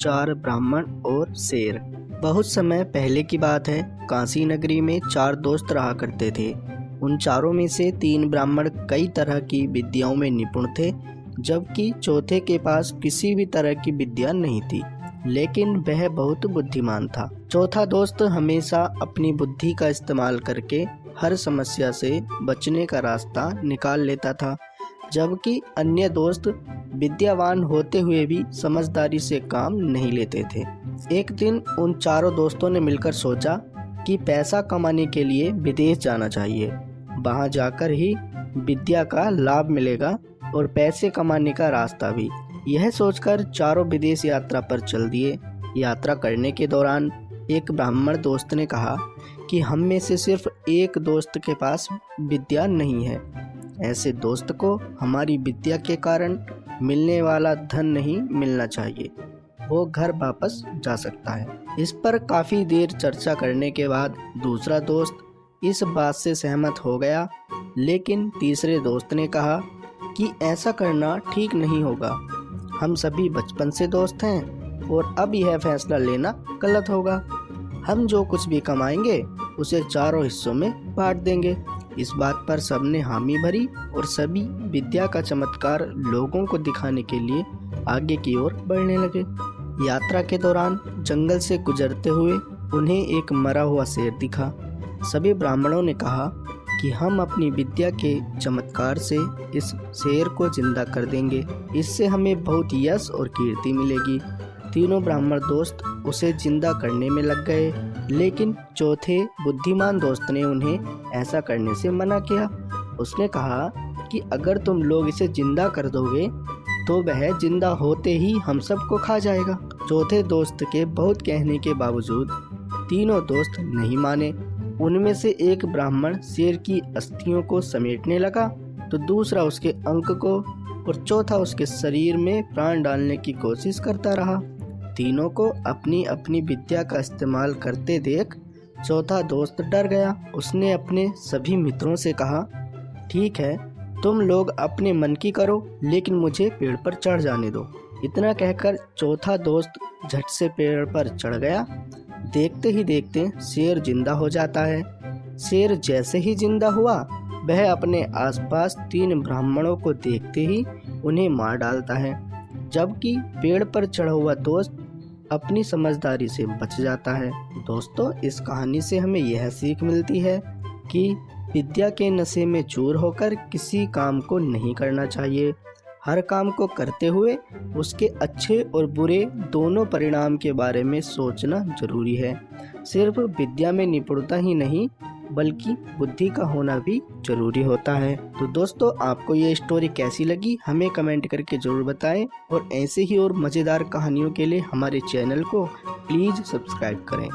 चार ब्राह्मण और शेर। बहुत समय पहले की बात है। काशी नगरी में चार दोस्त रहा करते थे। उन चारों में से तीन ब्राह्मण कई तरह की विद्याओं में निपुण थे, जबकि चौथे के पास किसी भी तरह की विद्या नहीं थी, लेकिन वह बहुत बुद्धिमान था। चौथा दोस्त हमेशा अपनी बुद्धि का इस्तेमाल करके हर समस्या से बचने का रास्ता निकाल लेता था, जबकि अन्य दोस्त विद्यावान होते हुए भी समझदारी से काम नहीं लेते थे। एक दिन उन चारों दोस्तों ने मिलकर सोचा कि पैसा कमाने के लिए विदेश जाना चाहिए। वहां जाकर ही विद्या का लाभ मिलेगा और पैसे कमाने का रास्ता भी। यह सोचकर चारों विदेश यात्रा पर चल दिए। यात्रा करने के दौरान एक ब्राह्मण दोस्त ने कहा कि हम में से सिर्फ एक दोस्त के पास विद्या नहीं है। ऐसे दोस्त को हमारी विद्या के कारण मिलने वाला धन नहीं मिलना चाहिए, वो घर वापस जा सकता है। इस पर काफ़ी देर चर्चा करने के बाद दूसरा दोस्त इस बात से सहमत हो गया, लेकिन तीसरे दोस्त ने कहा कि ऐसा करना ठीक नहीं होगा। हम सभी बचपन से दोस्त हैं और अब यह फैसला लेना गलत होगा। हम जो कुछ भी कमाएंगे उसे चारों हिस्सों में बांट देंगे। इस बात पर सबने हामी भरी और सभी विद्या का चमत्कार लोगों को दिखाने के लिए आगे की ओर बढ़ने लगे। यात्रा के दौरान जंगल से गुजरते हुए उन्हें एक मरा हुआ शेर दिखा। सभी ब्राह्मणों ने कहा कि हम अपनी विद्या के चमत्कार से इस शेर को जिंदा कर देंगे। इससे हमें बहुत यश और कीर्ति मिलेगी। तीनों ब्राह्मण दोस्त उसे जिंदा करने में लग गए, लेकिन चौथे बुद्धिमान दोस्त ने उन्हें ऐसा करने से मना किया। उसने कहा कि अगर तुम लोग इसे जिंदा कर दोगे तो वह जिंदा होते ही हम सबको खा जाएगा। चौथे दोस्त के बहुत कहने के बावजूद तीनों दोस्त नहीं माने। उनमें से एक ब्राह्मण शेर की अस्थियों को समेटने लगा, तो दूसरा उसके अंक को और चौथा उसके शरीर में प्राण डालने की कोशिश करता रहा। तीनों को अपनी अपनी विद्या का इस्तेमाल करते देख चौथा दोस्त डर गया। उसने अपने सभी मित्रों से कहा, ठीक है, तुम लोग अपने मन की करो, लेकिन मुझे पेड़ पर चढ़ जाने दो। इतना कहकर चौथा दोस्त झट से पेड़ पर चढ़ गया। देखते ही देखते शेर जिंदा हो जाता है। शेर जैसे ही जिंदा हुआ, वह अपने आसपास तीन ब्राह्मणों को देखते ही उन्हें मार डालता है, जबकि पेड़ पर चढ़ा हुआ दोस्त अपनी समझदारी से बच जाता है। दोस्तों, इस कहानी से हमें यह सीख मिलती है कि विद्या के नशे में चूर होकर किसी काम को नहीं करना चाहिए। हर काम को करते हुए उसके अच्छे और बुरे दोनों परिणाम के बारे में सोचना जरूरी है। सिर्फ विद्या में निपुणता ही नहीं, बल्कि बुद्धि का होना भी जरूरी होता है। तो दोस्तों, आपको ये स्टोरी कैसी लगी हमें कमेंट करके जरूर बताएं, और ऐसे ही और मज़ेदार कहानियों के लिए हमारे चैनल को प्लीज़ सब्सक्राइब करें।